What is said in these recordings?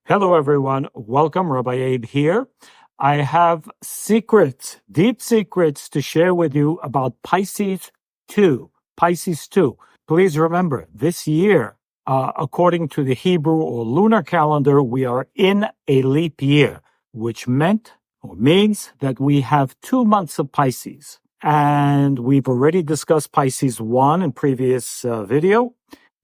Hello, everyone. Welcome. Rabbi Abe here. I have secrets, deep secrets to share with you about Pisces 2. Pisces 2. Please remember, this year, according to the Hebrew or lunar calendar, we are in a leap year, which means that we have 2 months of Pisces. And we've already discussed Pisces 1 in previous video.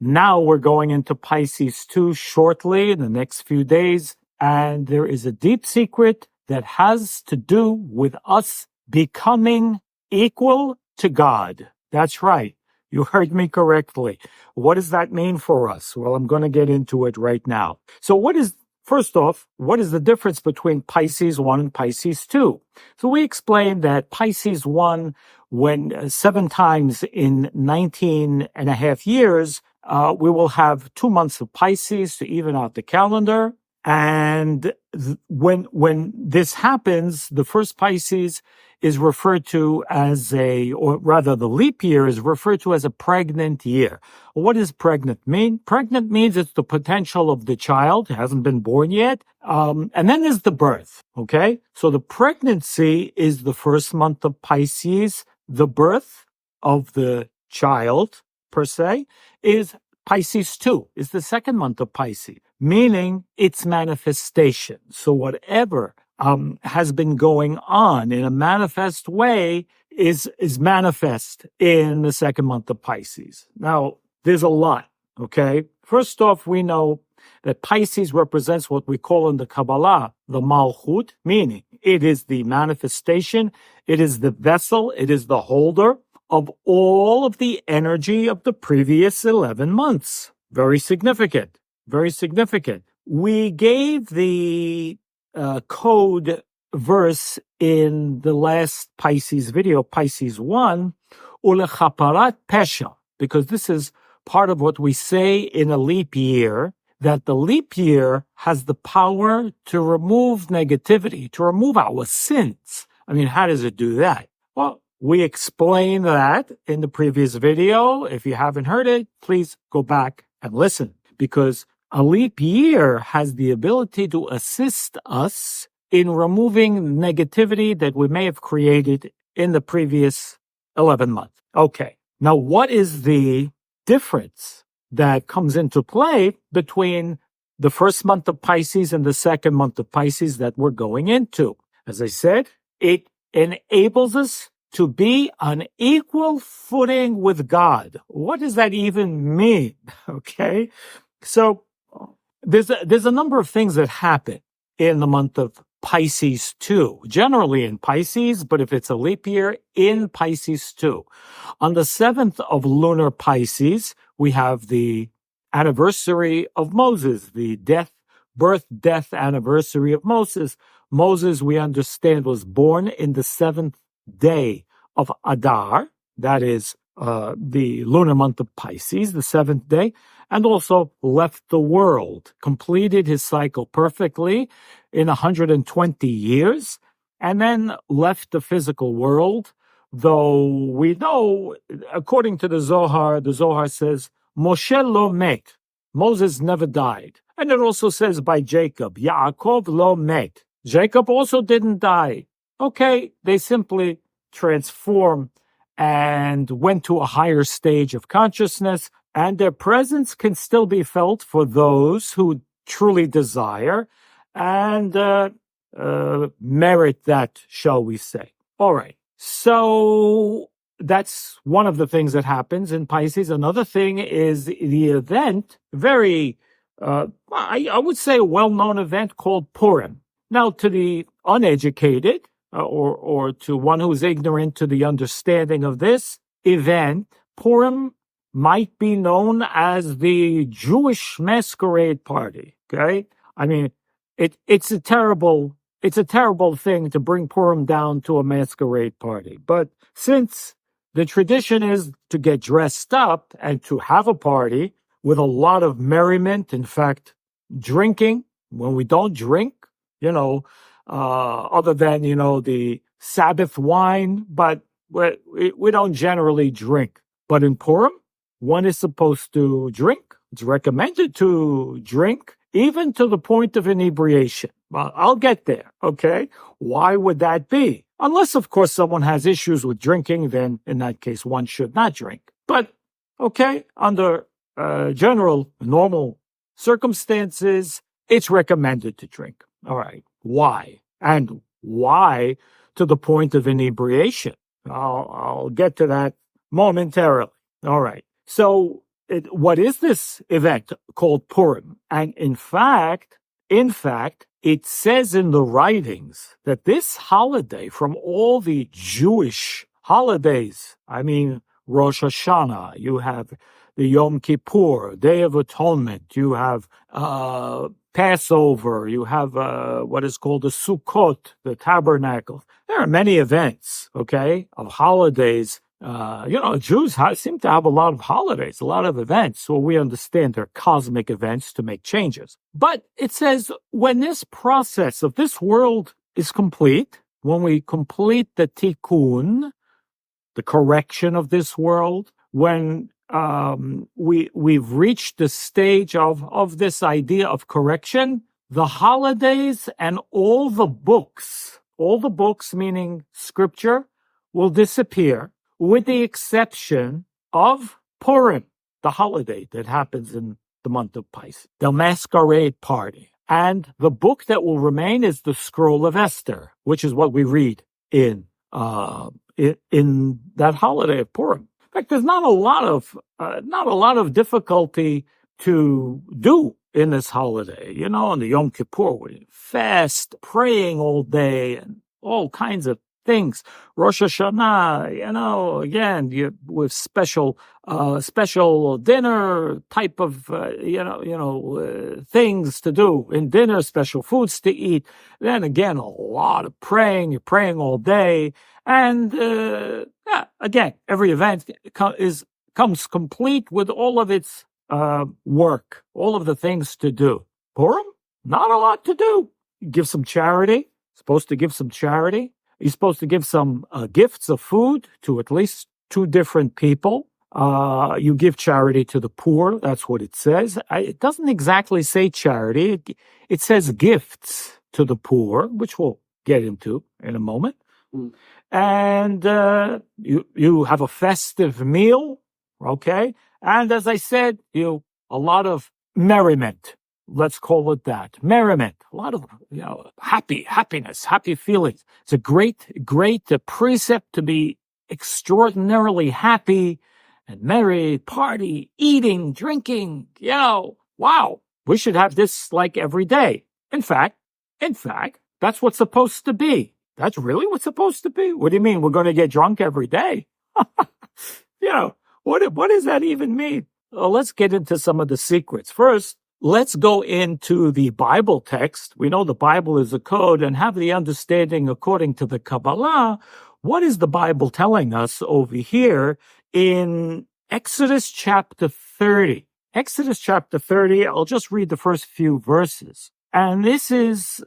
Now we're going into Pisces 2 shortly in the next few days, and there is a deep secret that has to do with us becoming equal to God. That's right. You heard me correctly. What does that mean for us? Well, I'm going to get into it right now. So first off, what is the difference between Pisces 1 and Pisces 2? So we explained that Pisces 1, when 7 times in 19 and a half years, we will have 2 months of Pisces to even out the calendar. And when this happens, the first Pisces is referred to the leap year is referred to as a pregnant year. What does pregnant mean? Pregnant means it's the potential of the child. It hasn't been born yet. And then there's the birth. Okay. So the pregnancy is the first month of Pisces. The birth of the child, per se, is Pisces 2, is the second month of Pisces, meaning its manifestation. So whatever has been going on in a manifest way is manifest in the second month of Pisces. Now, there's a lot, okay? First off, we know that Pisces represents what we call in the Kabbalah the Malchut, meaning it is the manifestation, it is the vessel, it is the holder of all of the energy of the previous 11 months. Very significant. Very significant. We gave the code verse in the last Pisces video, Pisces 1, ulechaparat pesha, because this is part of what we say in a leap year, that the leap year has the power to remove negativity, to remove our sins. I mean, how does it do that? Well, we explained that in the previous video. If you haven't heard it, please go back and listen, because a leap year has the ability to assist us in removing negativity that we may have created in the previous 11 months. Okay. Now, what is the difference that comes into play between the first month of Pisces and the second month of Pisces that we're going into? As I said, it enables us to be on equal footing with God. What does that even mean? Okay. So there's a number of things that happen in the month of Pisces 2, generally in Pisces, but if it's a leap year, in Pisces 2. On the 7th of lunar Pisces, we have the anniversary of Moses, the birth-death anniversary of Moses. Moses, we understand, was born in the 7th day of Adar, that is the lunar month of Pisces, the 7th day, and also left the world, completed his cycle perfectly in 120 years, and then left the physical world, though we know, according to the Zohar says, Moshe lo met, Moses never died. And it also says by Jacob, Yaakov lo met, Jacob also didn't die. Okay, they simply transformed and went to a higher stage of consciousness, and their presence can still be felt for those who truly desire and merit that, shall we say. All right, so that's one of the things that happens in Pisces. Another thing is the event, very, I would say a well-known event called Purim. Now, to the uneducated, or to one who's ignorant to the understanding of this event, Purim might be known as the Jewish masquerade party. Okay, I mean, it's a terrible thing to bring Purim down to a masquerade party. But since the tradition is to get dressed up and to have a party with a lot of merriment, in fact, drinking when we don't drink, other than, the Sabbath wine, but we don't generally drink. But in Purim, one is supposed to drink. It's recommended to drink even to the point of inebriation. Well, I'll get there, okay? Why would that be? Unless, of course, someone has issues with drinking, then in that case, one should not drink. But, okay, under general, normal circumstances, it's recommended to drink. All right. Why? And why to the point of inebriation? I'll get to that momentarily. All right. So what is this event called Purim? And in fact, it says in the writings that this holiday, from all the Jewish holidays, I mean, Rosh Hashanah, you have the Yom Kippur, Day of Atonement, you have Passover, you have what is called the Sukkot, the tabernacle. There are many events, okay, of holidays. Jews seem to have a lot of holidays, a lot of events. So we understand they're cosmic events to make changes. But it says when this process of this world is complete, when we complete the tikkun, the correction of this world, when we've reached the stage of this idea of correction, the holidays and all the books meaning scripture, will disappear, with the exception of Purim, the holiday that happens in the month of Pisces, the masquerade party. And the book that will remain is the Scroll of Esther, which is what we read in that holiday of Purim. In fact, there's not a lot of difficulty to do in this holiday. On the Yom Kippur, we fast, praying all day, and all kinds of things. Rosh Hashanah, again, with special dinner type of, things to do in dinner, special foods to eat. Then again, a lot of praying. You're praying all day. And, again, every event comes complete with all of its, work, all of the things to do. Purim, not a lot to do. Give some charity. Supposed to give some charity. You're supposed to give some gifts of food to at least 2 different people. You give charity to the poor. That's what it says. It doesn't exactly say charity. It says gifts to the poor, which we'll get into in a moment. And you have a festive meal, okay? And as I said, a lot of merriment. Let's call it that. Merriment. A lot of, happiness, happy feelings. It's a great precept to be extraordinarily happy and merry, party, eating, drinking. Wow. We should have this like every day. In fact, that's what's supposed to be. That's really what's supposed to be. What do you mean? We're going to get drunk every day? What does that even mean? Well, let's get into some of the secrets. First, let's go into the Bible text. We know the Bible is a code, and have the understanding according to the Kabbalah. What is the Bible telling us over here in Exodus chapter 30? Exodus chapter 30, I'll just read the first few verses. And this is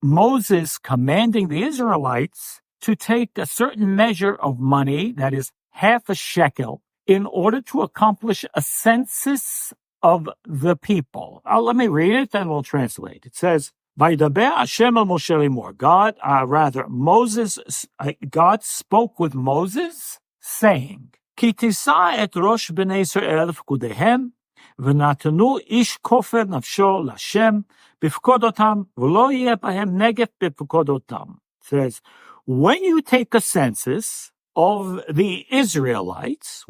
Moses commanding the Israelites to take a certain measure of money, that is half a shekel, in order to accomplish a census of the people. Let me read it, then we'll translate. It says, "Vaydaber Hashem el Moshe lemor." God spoke with Moses, saying, "Ki tisa et rosh bnei Yisrael v'kudehem, v'natanu ish kofer nafsho l'Hashem b'fkodotam, v'lo yeh bahem negef b'fkodotam." It says, when you take a census of the Israelites,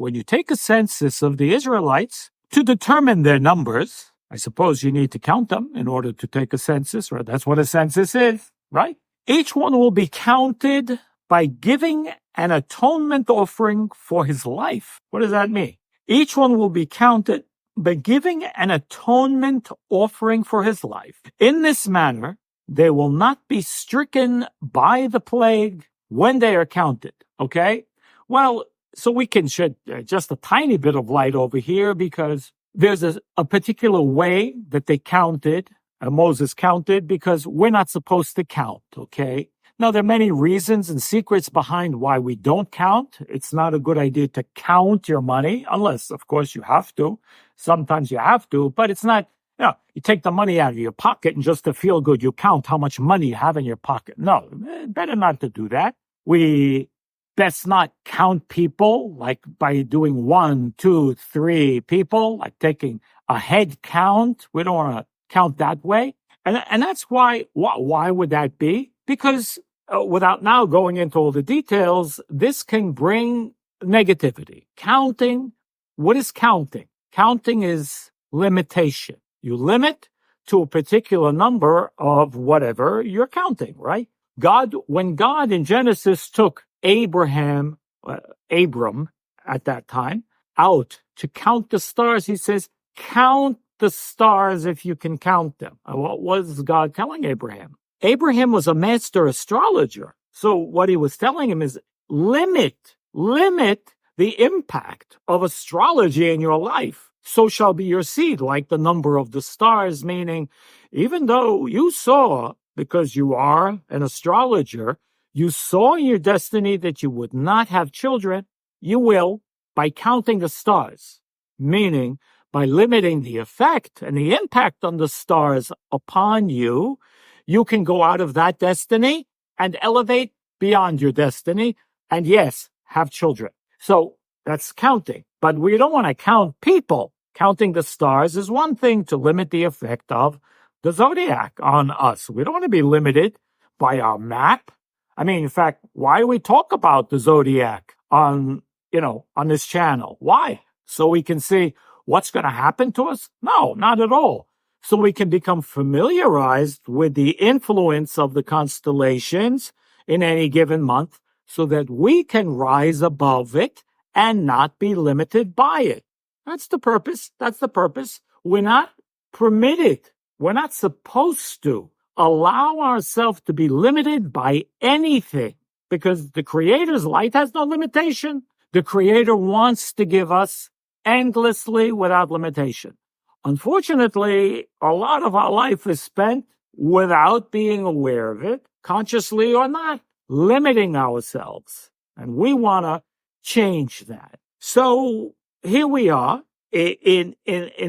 to determine their numbers, I suppose you need to count them in order to take a census, right? That's what a census is, right? Each one will be counted by giving an atonement offering for his life. What does that mean? Each one will be counted by giving an atonement offering for his life. In this manner, they will not be stricken by the plague when they are counted, okay? Well, so we can shed just a tiny bit of light over here, because there's a particular way that they counted, Moses counted, because we're not supposed to count, okay? Now, there are many reasons and secrets behind why we don't count. It's not a good idea to count your money, unless, of course, you have to. Sometimes you have to, but it's not You take the money out of your pocket and just to feel good, you count how much money you have in your pocket. No, better not to do that. We best not count people like by doing 1, 2, 3 people, like taking a head count. We don't want to count that way. And that's why would that be? Because without now going into all the details, this can bring negativity. Counting, what is counting? Counting is limitation. You limit to a particular number of whatever you're counting, right? When God in Genesis took Abram at that time, out to count the stars, he says, count the stars if you can count them. What was God telling Abraham? Abraham was a master astrologer. So what he was telling him is limit the impact of astrology in your life. So shall be your seed, like the number of the stars, meaning even though you saw, because you are an astrologer, you saw in your destiny that you would not have children, you will by counting the stars, meaning by limiting the effect and the impact on the stars upon you, you can go out of that destiny and elevate beyond your destiny and, yes, have children. So that's counting. But we don't want to count people. Counting the stars is one thing to limit the effect of the zodiac on us. We don't want to be limited by our map. I mean, in fact, why do we talk about the zodiac on this channel? Why? So we can see what's going to happen to us? No, not at all. So we can become familiarized with the influence of the constellations in any given month so that we can rise above it and not be limited by it. That's the purpose. That's the purpose. We're not permitted. We're not supposed to allow ourselves to be limited by anything because the Creator's light has no limitation. The Creator wants to give us endlessly without limitation. Unfortunately, a lot of our life is spent without being aware of it, consciously or not, limiting ourselves. And we want to change that. So here we are in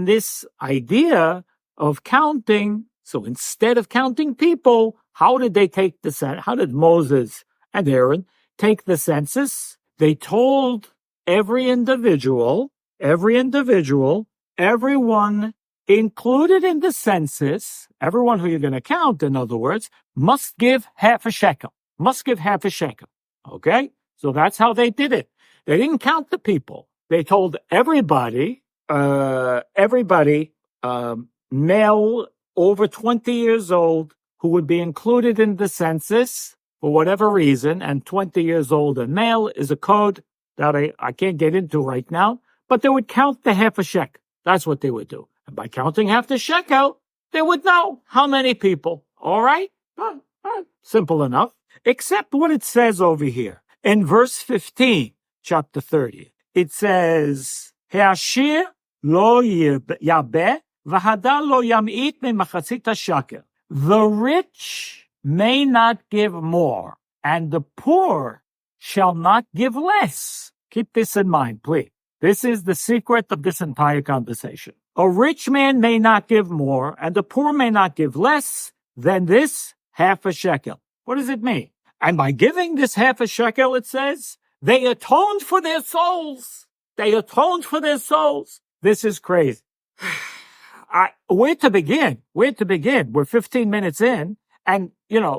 this idea of counting. So instead of counting people, how did Moses and Aaron take the census? They told every individual, everyone included in the census, everyone who you're going to count, in other words, must give half a shekel. Okay? So that's how they did it. They didn't count the people. They told everybody, male over 20 years old who would be included in the census for whatever reason, and 20 years old and male is a code that I can't get into right now, but they would count the half a shekel. That's what they would do. And by counting half the shekel, they would know how many people. All right? Simple enough. Except what it says over here. In verse 15, chapter 30, it says, Ha'ashir lo yabeh, v'hadal lo yam'it me'machatzit ha'shakel. The rich may not give more, and the poor shall not give less. Keep this in mind, please. This is the secret of this entire conversation. A rich man may not give more, and the poor may not give less than this half a shekel. What does it mean? And by giving this half a shekel, it says, they atoned for their souls. This is crazy. Where to begin? We're 15 minutes in, and,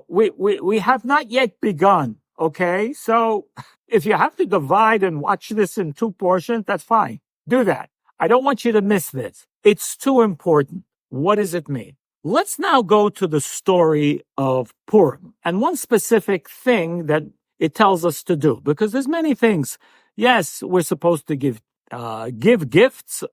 we have not yet begun, okay? So if you have to divide and watch this in 2 portions, that's fine. Do that. I don't want you to miss this. It's too important. What does it mean? Let's now go to the story of Purim and one specific thing that it tells us to do, because there's many things. Yes, we're supposed to give gifts.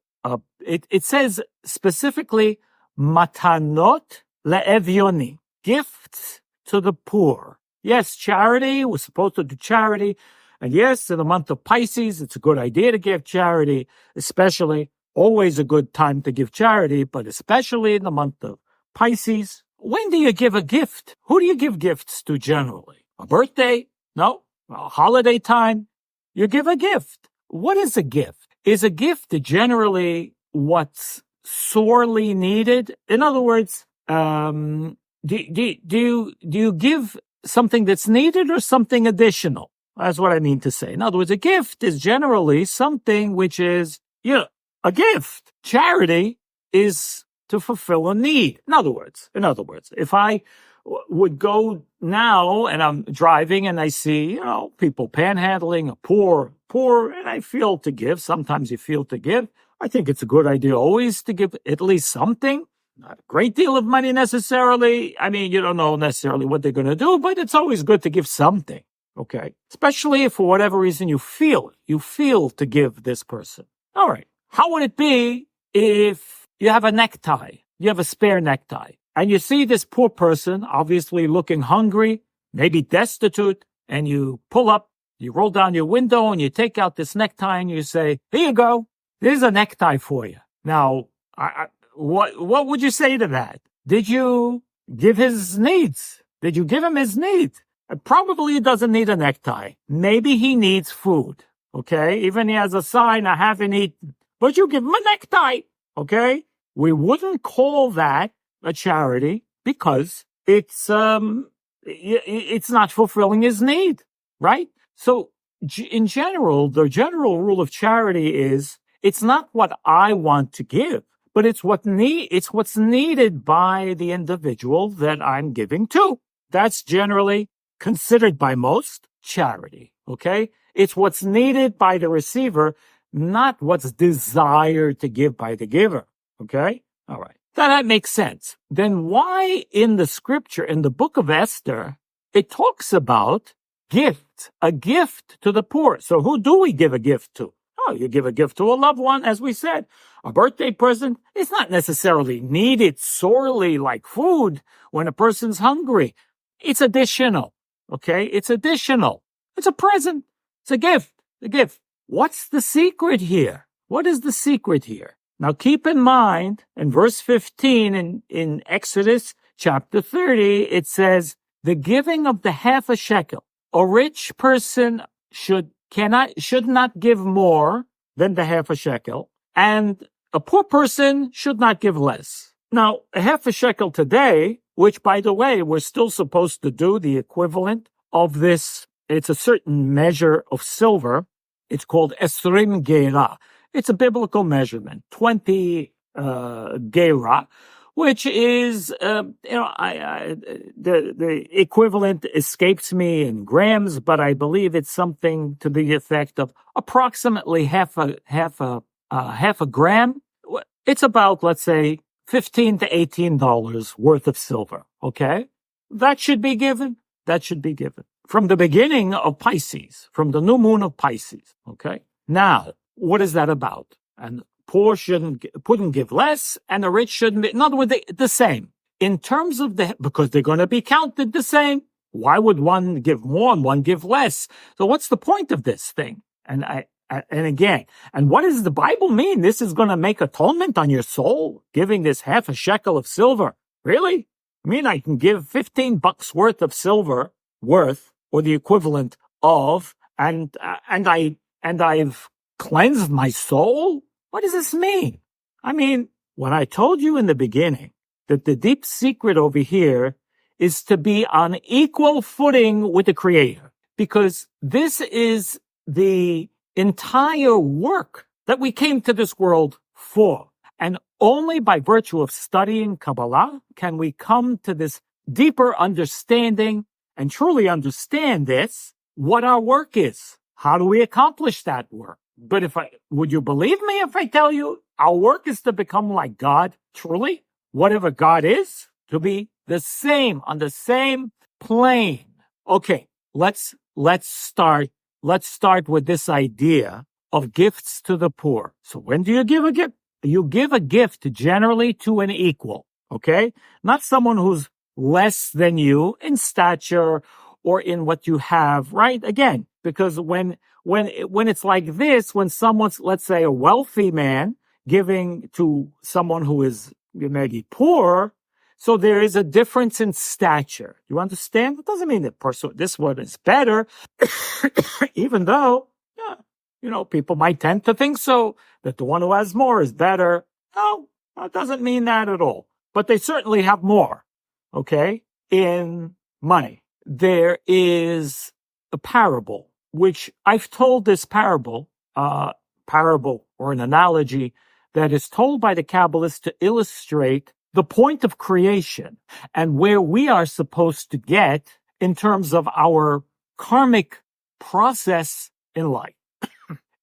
It says specifically matanot le'evyonim, gifts to the poor. Yes, charity. We're supposed to do charity. And yes, in the month of Pisces, it's a good idea to give charity, especially always a good time to give charity, but especially in the month of Pisces. When do you give a gift? Who do you give gifts to generally? A birthday? No. A holiday time? You give a gift. What is a gift? Is a gift generally what's sorely needed? In other words, do you give something that's needed or something additional? That's what I mean to say. In other words, a gift is generally something which is, a gift. Charity is to fulfill a need. In other words, if I would go now and I'm driving and I see, people panhandling, poor, and I feel to give. Sometimes you feel to give. I think it's a good idea always to give at least something. Not a great deal of money necessarily. I mean, you don't know necessarily what they're going to do, but it's always good to give something. Okay. Especially if for whatever reason you feel to give this person. All right. How would it be if you have a necktie, you have a spare necktie, and you see this poor person obviously looking hungry, maybe destitute, and you pull up, you roll down your window and you take out this necktie and you say, here you go. There's a necktie for you. Now, what would you say to that? Did you give his needs? Did you give him his needs? Probably he doesn't need a necktie. Maybe he needs food. Okay? Even he has a sign, I haven't eaten. But you give him a necktie. Okay? We wouldn't call that a charity because it's not fulfilling his need. Right? So, in general, the general rule of charity is it's not what I want to give, but it's what's needed by the individual that I'm giving to. That's generally considered by most charity, okay? It's what's needed by the receiver, not what's desired to give by the giver, okay? All right. That makes sense. Then why in the scripture, in the book of Esther, it talks about a gift to the poor. So who do we give a gift to? Oh, you give a gift to a loved one, as we said. A birthday present is not necessarily needed sorely like food when a person's hungry. It's additional, okay? It's additional. It's a present. It's a gift. A gift. What's the secret here? What is the secret here? Now keep in mind, in verse 15 in Exodus chapter 30, it says, the giving of the half a shekel. A rich person should not give more than the half a shekel, and a poor person should not give less. Now, a half a shekel today, which, by the way, we're still supposed to do the equivalent of this, it's a certain measure of silver. It's called 20 gerah. It's a biblical measurement, 20 gerah, which is, the equivalent escapes me in grams, but I believe it's something to the effect of approximately half a gram. It's about, let's say, $15 to $18 worth of silver. Okay. That should be given. From the beginning of Pisces, from the new moon of Pisces. Okay. Now, what is that about? And poor couldn't give less, and the rich shouldn't. In other words, the same. In terms of because they're going to be counted the same. Why would one give more and one give less? So what's the point of this thing? And again, what does the Bible mean? This is going to make atonement on your soul, giving this half a shekel of silver. Really? I mean, I can give $15 worth of silver or the equivalent of, and I've cleansed my soul? What does this mean? I mean, when I told you in the beginning that the deep secret over here is to be on equal footing with the Creator, because this is the entire work that we came to this world for. And only by virtue of studying Kabbalah can we come to this deeper understanding and truly understand what our work is. How do we accomplish that work? But would you believe me if I tell you our work is to become like God, truly? Whatever God is, to be the same, on the same plane. Okay, let's start with this idea of gifts to the poor. So when do you give a gift? You give a gift generally to an equal, okay? Not someone who's less than you in stature or in what you have, right? Again, because when it's like this, when someone's, let's say, a wealthy man giving to someone who is maybe poor, so there is a difference in stature. You understand? It doesn't mean that this one is better, even though, people might tend to think so, that the one who has more is better. No, It doesn't mean that at all. But they certainly have more, okay, in money. There is a parable, which I've told this parable or an analogy that is told by the Kabbalists to illustrate the point of creation and where we are supposed to get in terms of our karmic process in life.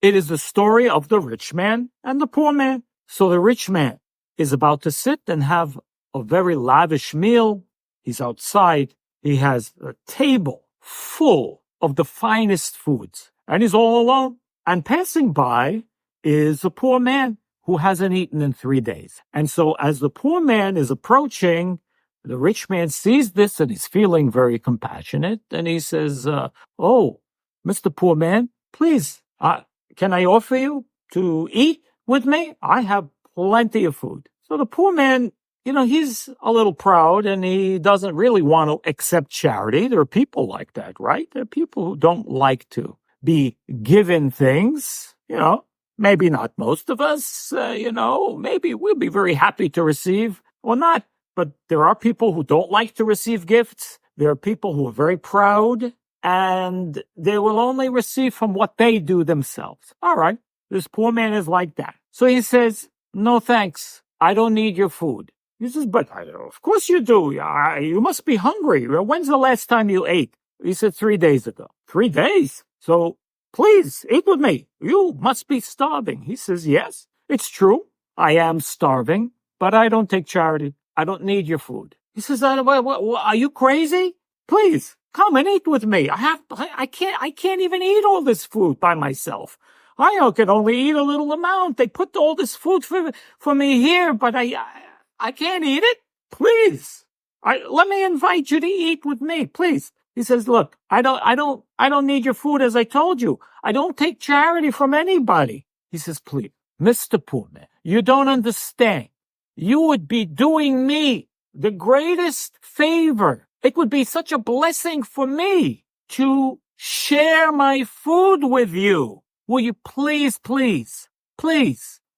It is the story of the rich man and the poor man. So the rich man is about to sit and have a very lavish meal. He's outside. He has a table full of the finest foods, and he's all alone. And passing by is a poor man who hasn't eaten in 3 days. And so as the poor man is approaching, the rich man sees this and he's feeling very compassionate. And he says, oh, Mr. Poor Man, please, can I offer you to eat with me? I have plenty of food. So the poor man, he's a little proud and he doesn't really want to accept charity. There are people like that, right? There are people who don't like to be given things, maybe not most of us, maybe we'll be very happy to receive or not. But there are people who don't like to receive gifts. There are people who are very proud and they will only receive from what they do themselves. All right. This poor man is like that. So he says, no, thanks. I don't need your food. He says, but of course you do. You must be hungry. When's the last time you ate? He said 3 days ago. 3 days? So please eat with me. You must be starving. He says, yes, it's true. I am starving, but I don't take charity. I don't need your food. He says, are you crazy? Please come and eat with me. I can't even eat all this food by myself. I can only eat a little amount. They put all this food for me here, but I can't eat it. Please. Let me invite you to eat with me, please. He says, look, I don't need your food, as I told you. I don't take charity from anybody. He says, please, Mr. Poor Man, you don't understand. You would be doing me the greatest favor. It would be such a blessing for me to share my food with you. Will you please,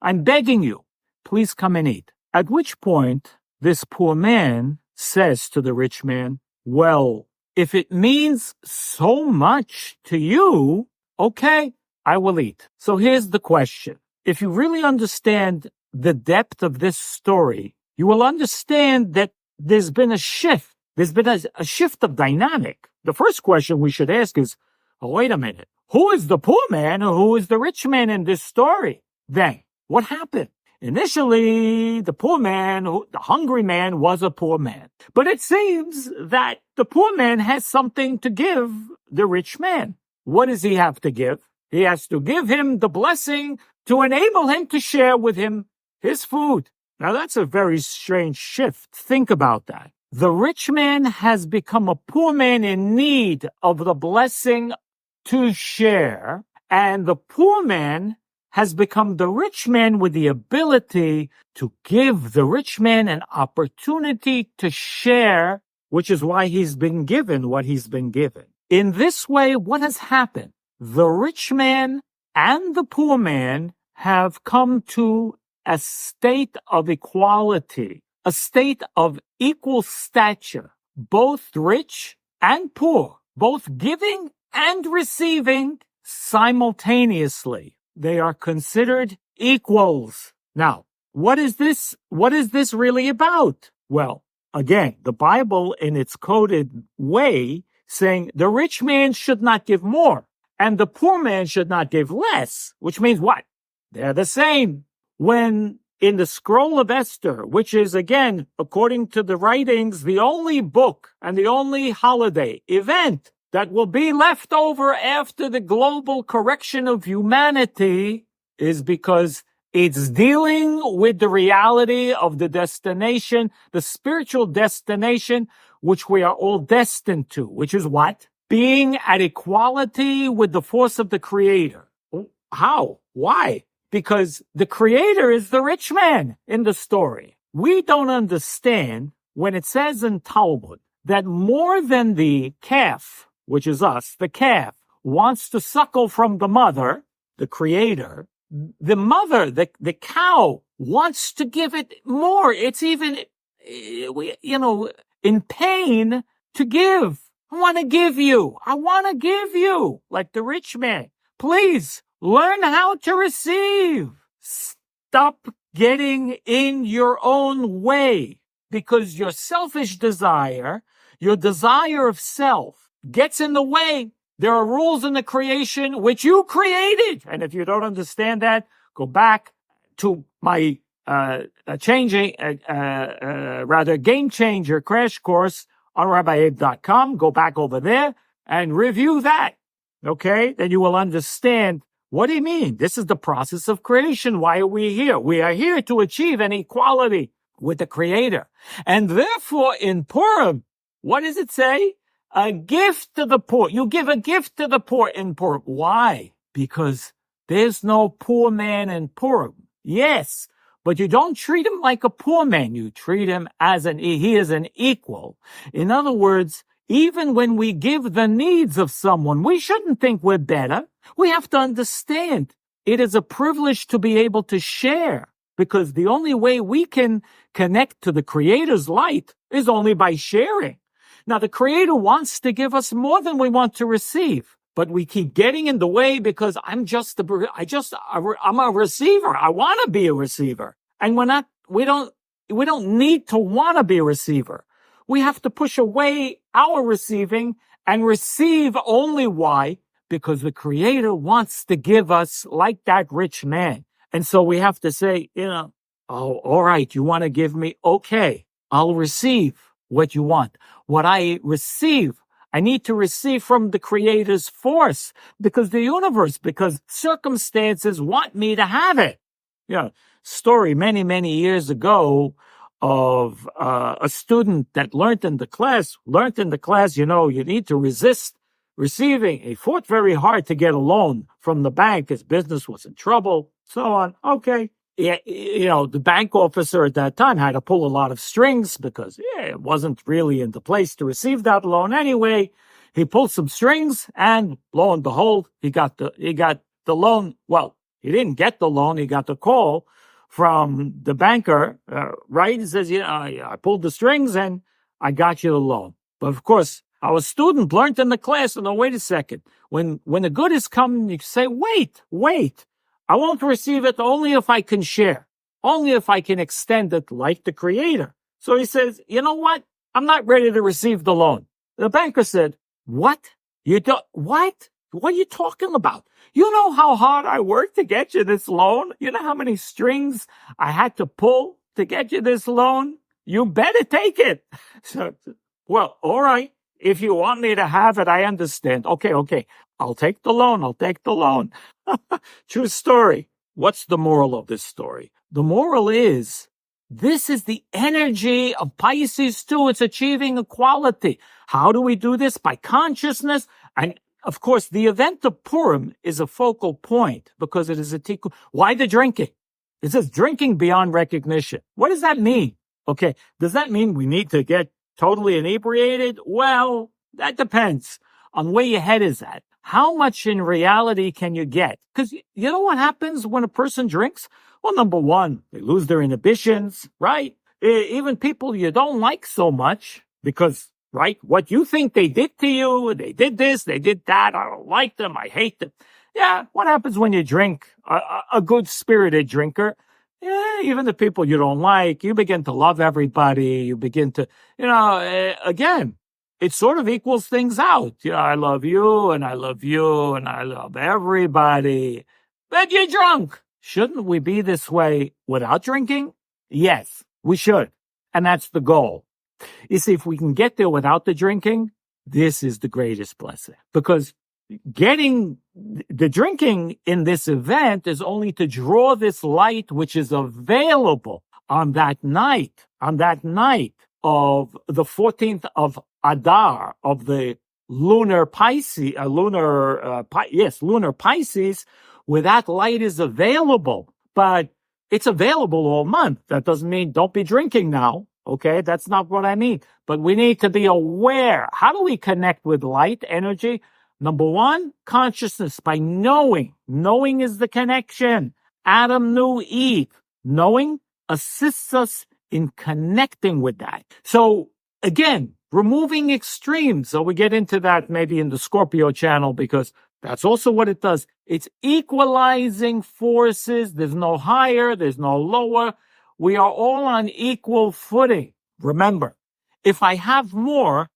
I'm begging you, please come and eat. At which point, this poor man says to the rich man, well, if it means so much to you, okay, I will eat. So here's the question. If you really understand the depth of this story, you will understand that there's been a shift. There's been a shift of dynamic. The first question we should ask is, wait a minute. Who is the poor man or who is the rich man in this story? Then, what happened? Initially, the poor man, the hungry man, was a poor man. But it seems that the poor man has something to give the rich man. What does he have to give? He has to give him the blessing to enable him to share with him his food. Now, that's a very strange shift. Think about that. The rich man has become a poor man in need of the blessing to share, and the poor man has become the rich man with the ability to give the rich man an opportunity to share, which is why he's been given what he's been given. In this way, what has happened? The rich man and the poor man have come to a state of equality, a state of equal stature, both rich and poor, both giving and receiving simultaneously. They are considered equals. Now, what is this really about? Well, again, the Bible in its coded way saying the rich man should not give more and the poor man should not give less, which means what? They're the same. When in the scroll of Esther, which is, again, according to the writings, the only book and the only holiday event that will be left over after the global correction of humanity, is because it's dealing with the reality of the destination, the spiritual destination, which we are all destined to, which is what? Being at equality with the force of the Creator. How? Why? Because the Creator is the rich man in the story. We don't understand when it says in Talmud that more than the calf, which is us, the calf, wants to suckle from the mother, the Creator, the mother, the cow, wants to give it more. It's even, in pain to give. I want to give you. I want to give you. Like the rich man. Please learn how to receive. Stop getting in your own way, because your selfish desire, your desire of self, gets in the way. There are rules in the creation which you created. And if you don't understand that, go back to my game changer crash course on RabbiAbe.com. Go back over there and review that. Okay? Then you will understand, what do you mean? This is the process of creation. Why are we here? We are here to achieve an equality with the Creator. And therefore, in Purim, what does it say? A gift to the poor. You give a gift to the poor in Purim. Why? Because there's no poor man in Purim. Yes, but you don't treat him like a poor man. You treat him as he is an equal. In other words, even when we give the needs of someone, we shouldn't think we're better. We have to understand it is a privilege to be able to share, because the only way we can connect to the Creator's light is only by sharing. Now, the Creator wants to give us more than we want to receive, but we keep getting in the way because I'm a receiver. I want to be a receiver. And we don't need to want to be a receiver. We have to push away our receiving and receive only. Why? Because the Creator wants to give us like that rich man. And so we have to say, oh, all right, you want to give me? Okay, I'll receive what you want. What I receive, I need to receive from the Creator's force, because circumstances want me to have it. Story many, many years ago of a student that learned in the class, you need to resist receiving. He fought very hard to get a loan from the bank. His business was in trouble, so on. Okay. Yeah, the bank officer at that time had to pull a lot of strings because it wasn't really in the place to receive that loan anyway. He pulled some strings, and lo and behold, he got the loan. Well, he didn't get the loan. He got the call from the banker, right? He says, I pulled the strings and I got you the loan. But of course, our student learned in the class, no, wait a second. When the good is coming, you say, wait. I won't receive it only if I can share, only if I can extend it like the Creator. So he says, you know what? I'm not ready to receive the loan. The banker said, what? What? What are you talking about? You know how hard I worked to get you this loan? You know how many strings I had to pull to get you this loan? You better take it. So, well, all right. If you want me to have it, I understand. Okay. I'll take the loan. True story. What's the moral of this story? The moral is, this is the energy of Pisces too. It's achieving equality. How do we do this? By consciousness. And of course, the event of Purim is a focal point because it is a tikkun. Why the drinking? It says drinking beyond recognition. What does that mean? Okay. Does that mean we need to get totally inebriated? Well, that depends on where your head is at. How much in reality can you get? Because you know what happens when a person drinks? Well, number one, they lose their inhibitions, right? Even people you don't like so much because, right, what you think they did to you, they did this, they did that, I don't like them, I hate them. Yeah, what happens when you drink? A good-spirited drinker, even the people you don't like, you begin to love everybody, you begin to, again, it sort of equals things out. I love you, and I love you, and I love everybody. But you're drunk. Shouldn't we be this way without drinking? Yes, we should. And that's the goal. You see, if we can get there without the drinking, this is the greatest blessing. Because getting the drinking in this event is only to draw this light which is available on that night of the 14th of Adar, of the lunar Pisces, lunar Pisces, where that light is available. But it's available all month. That doesn't mean don't be drinking now. Okay, that's not what I mean. But we need to be aware. How do we connect with light energy? Number one, consciousness, by knowing. Knowing is the connection. Adam knew Eve. Knowing assists us in connecting with that. So again, removing extremes. So we get into that maybe in the Scorpio channel, because that's also what it does. It's equalizing forces. There's no higher, there's no lower. We are all on equal footing. Remember, if I have more,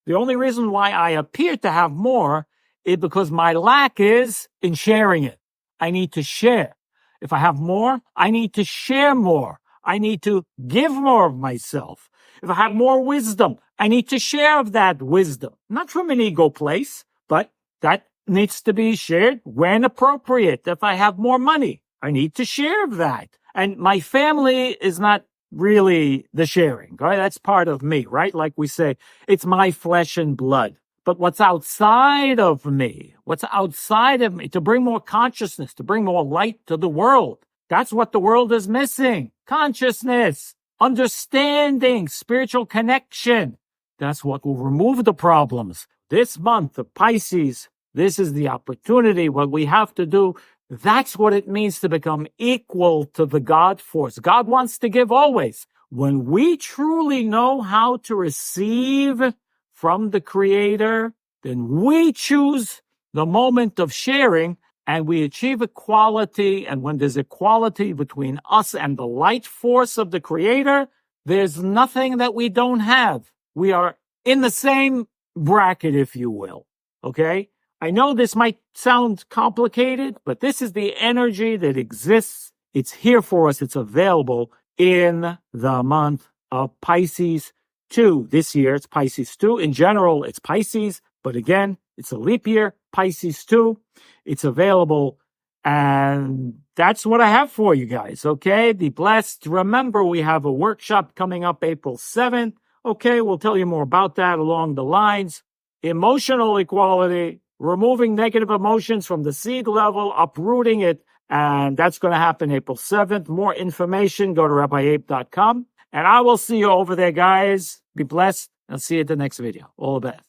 the only reason why I appear to have more is because my lack is in sharing it. I need to share. If I have more, I need to share more. I need to give more of myself. If I have more wisdom, I need to share of that wisdom. Not from an ego place, but that needs to be shared when appropriate. If I have more money, I need to share of that. And my family is not really the sharing, right? That's part of me, right? Like we say, it's my flesh and blood. But what's outside of me, to bring more consciousness, to bring more light to the world. That's what the world is missing. Consciousness, understanding, spiritual connection. That's what will remove the problems. This month of Pisces, this is the opportunity. What we have to do, that's what it means to become equal to the God force. God wants to give always. When we truly know how to receive from the Creator, then we choose the moment of sharing and we achieve equality. And when there's equality between us and the light force of the Creator, there's nothing that we don't have. We are in the same bracket, if you will. Okay? I know this might sound complicated, but this is the energy that exists. It's here for us. It's available in the month of Pisces 2. This year, it's Pisces 2. In general, it's Pisces. But again, it's a leap year, Pisces 2. It's available. And that's what I have for you guys. Okay? Be blessed. Remember, we have a workshop coming up April 7th. Okay? We'll tell you more about that along the lines. Emotional equality. Removing negative emotions from the seed level, uprooting it, and that's going to happen April 7th. More information, go to RabbiAbe.com, and I will see you over there, guys. Be blessed. I'll see you at the next video. All the best.